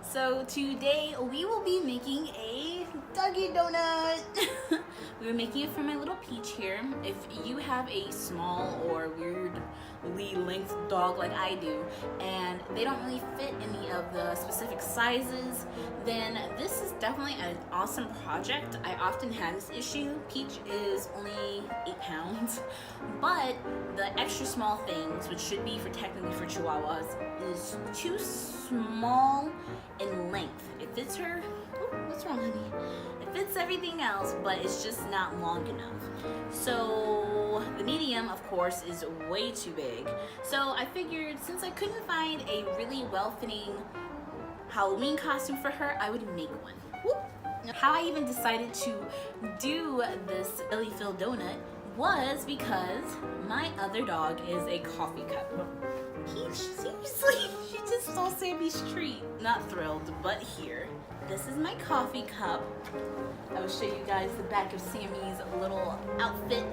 So today we will be making a doggy donut. We're making it for my little Peach here. If you have a small or weirdly length dog like I do, and they don't really fit any of the specific sizes, then this is definitely an awesome project. I often have this issue. Peach is only 8 pounds, but the extra small things, which should be technically for Chihuahuas, is too small in length. It fits her. Ooh, what's wrong, honey? It fits everything else, but it's just not long enough. So the medium, of course, is way too big. So I figured since I couldn't find a really well-fitting Halloween costume for her, I would make one. Whoop. How I even decided to do this belly filled donut was because my other dog is a coffee cup. Peach, seriously? She just stole Sammy's treat. Not thrilled, but here. This is my coffee cup. I will show you guys the back of Sammy's little outfit.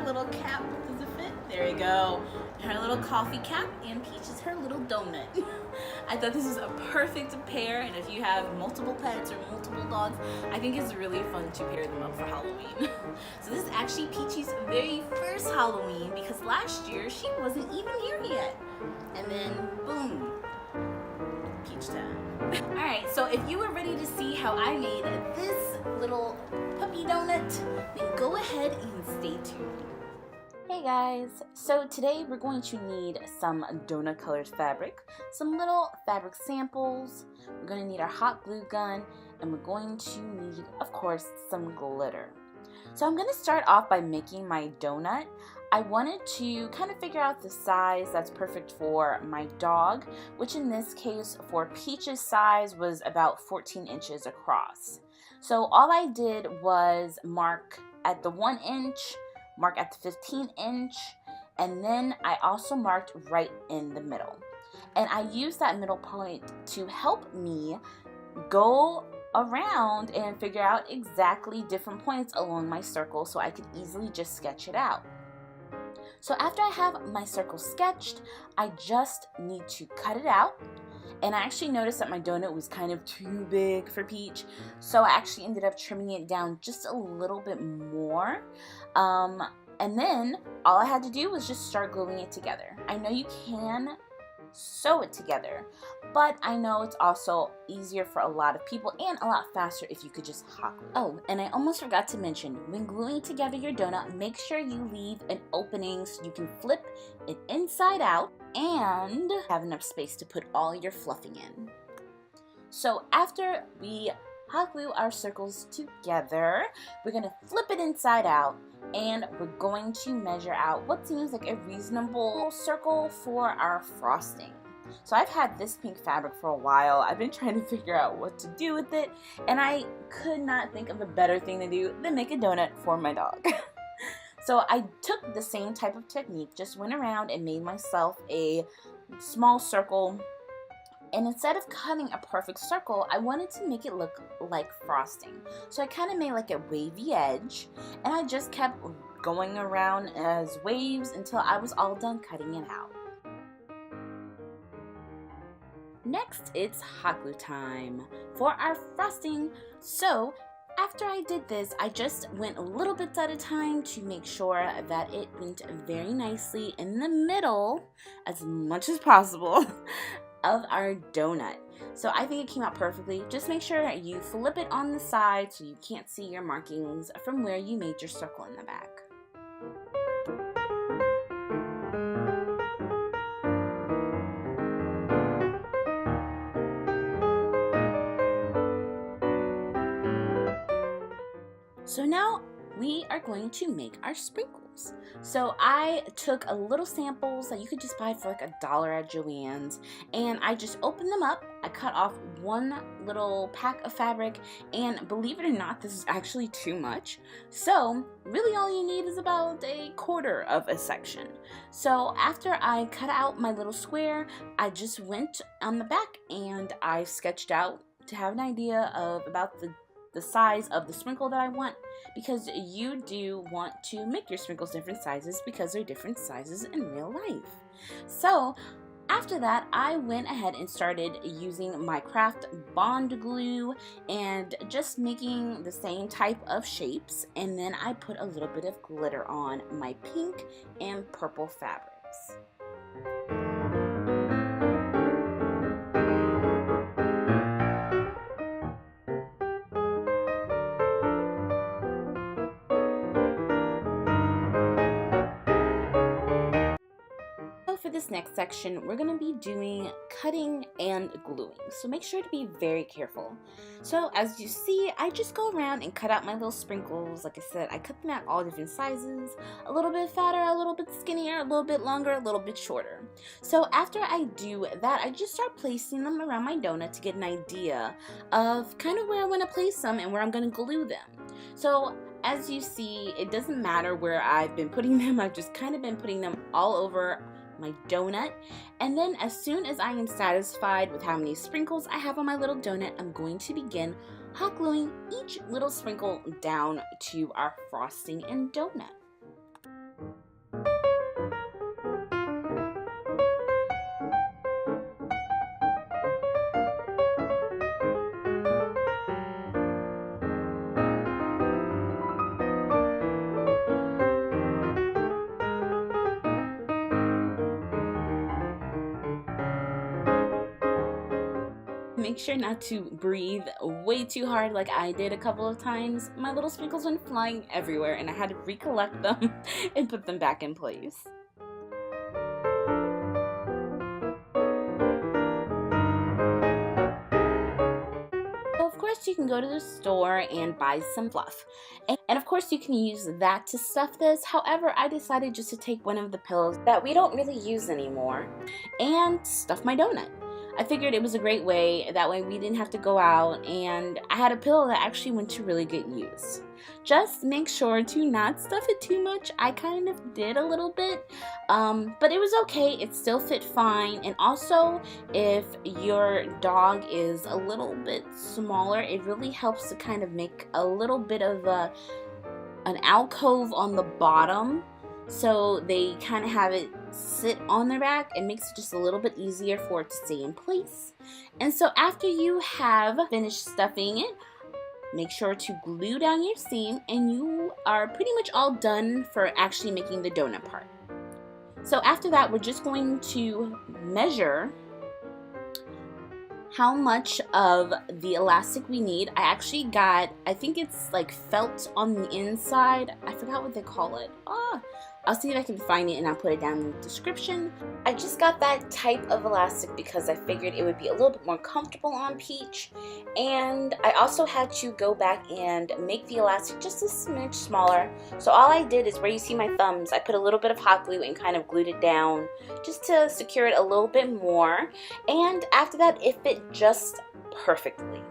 Little cap. Does it fit? There you go. Her little coffee cap, and Peach is her little donut. I thought this was a perfect pair, and if you have multiple pets or multiple dogs, I think it's really fun to pair them up for Halloween. So this is actually Peachy's very first Halloween, because last year she wasn't even here yet. And then, boom, Peach time. Alright, so if you were ready to see how I made this little puppy donut, then go ahead and stay tuned. Hey guys, so today we're going to need some donut colored fabric, some little fabric samples, we're going to need our hot glue gun, and we're going to need, of course, some glitter. So I'm going to start off by making my donut. I wanted to kind of figure out the size that's perfect for my dog, which in this case for Peach's size was about 14 inches across. So all I did was mark at the 1 inch, mark at the 15 inch, and then I also marked right in the middle. And I used that middle point to help me go around and figure out exactly different points along my circle so I could easily just sketch it out. So after I have my circle sketched, I just need to cut it out. And I actually noticed that my donut was kind of too big for Peach, so I actually ended up trimming it down just a little bit more. And then all I had to do was just start gluing it together. I know you can sew it together, but I know it's also easier for a lot of people and a lot faster if you could just hot glue. Oh, and I almost forgot to mention, when gluing together your donut, make sure you leave an opening so you can flip it inside out and have enough space to put all your fluffing in. So after we hot glue our circles together, we're going to flip it inside out, and we're going to measure out what seems like a reasonable circle for our frosting. So I've had this pink fabric for a while. I've been trying to figure out what to do with it, and I could not think of a better thing to do than make a donut for my dog. So I took the same type of technique, just went around and made myself a small circle. And instead of cutting a perfect circle, I wanted to make it look like frosting. So I kind of made like a wavy edge, and I just kept going around as waves until I was all done cutting it out. Next, it's hot glue time for our frosting. So after I did this, I just went little bits at a time to make sure that it went very nicely in the middle as much as possible of our donut. So I think it came out perfectly. Just make sure that you flip it on the side so you can't see your markings from where you made your circle in the back. So now we are going to make our sprinkles. So I took a little samples that you could just buy for like $1 at Joann's, and I just opened them up. I cut off one little pack of fabric, and believe it or not, this is actually too much. So really all you need is about 1/4 of a section. So after I cut out my little square, I just went on the back and I sketched out to have an idea of about the size of the sprinkle that I want, because you do want to make your sprinkles different sizes because they're different sizes in real life. So after that, I went ahead and started using my craft bond glue and just making the same type of shapes, and then I put a little bit of glitter on my pink and purple fabrics. For this next section, we're going to be doing cutting and gluing, so make sure to be very careful. So as you see, I just go around and cut out my little sprinkles. Like I said, I cut them out all different sizes, a little bit fatter, a little bit skinnier, a little bit longer, a little bit shorter. So after I do that, I just start placing them around my donut to get an idea of kind of where I want to place them and where I'm going to glue them. So as you see, it doesn't matter where I've been putting them. I've just kind of been putting them all over my donut, and then as soon as I am satisfied with how many sprinkles I have on my little donut, I'm going to begin hot gluing each little sprinkle down to our frosting and donut. Make sure not to breathe way too hard like I did a couple of times. My little sprinkles went flying everywhere and I had to recollect them and put them back in place. Of course, you can go to the store and buy some fluff. And of course, you can use that to stuff this. However, I decided just to take one of the pillows that we don't really use anymore and stuff my donut. I figured it was a great way, that way we didn't have to go out, and I had a pillow that actually went to really good use. Just make sure to not stuff it too much. I kind of did a little bit, but it was okay. It still fit fine. And also, if your dog is a little bit smaller, it really helps to kind of make a little bit of an alcove on the bottom, so they kind of have it sit on their back. It makes it just a little bit easier for it to stay in place. And so after you have finished stuffing it, make sure to glue down your seam, and you are pretty much all done for actually making the donut part. So after that, we're just going to measure how much of the elastic we need. I actually got, I think it's like felt on the inside. I forgot what they call it. I'll see if I can find it and I'll put it down in the description. I just got that type of elastic because I figured it would be a little bit more comfortable on Peach. And I also had to go back and make the elastic just a smidge smaller. So all I did is where you see my thumbs, I put a little bit of hot glue and kind of glued it down just to secure it a little bit more. And after that, it fit just perfectly.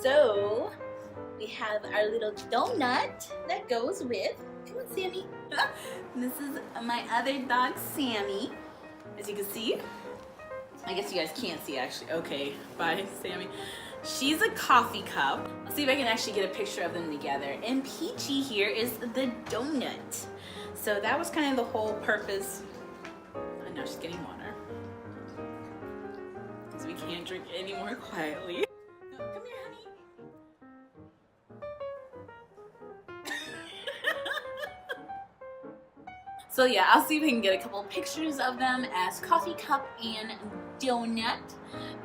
So we have our little donut that goes with, come on Sammy, this is my other dog Sammy, as you can see. I guess you guys can't see actually. Okay, bye Sammy. She's a coffee cup. Let's see if I can actually get a picture of them together. And Peachy here is the donut. So that was kind of the whole purpose. I know she's getting water, because we can't drink any more quietly. No, come here honey. So yeah, I'll see if we can get a couple pictures of them as coffee cup and donut.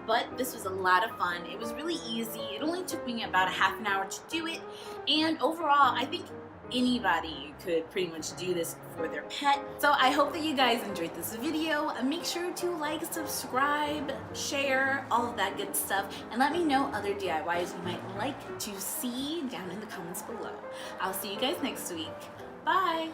But this was a lot of fun. It was really easy. It only took me about a half an hour to do it. And overall, I think anybody could pretty much do this for their pet. So I hope that you guys enjoyed this video. Make sure to like, subscribe, share, all of that good stuff. And let me know other DIYs you might like to see down in the comments below. I'll see you guys next week. Bye!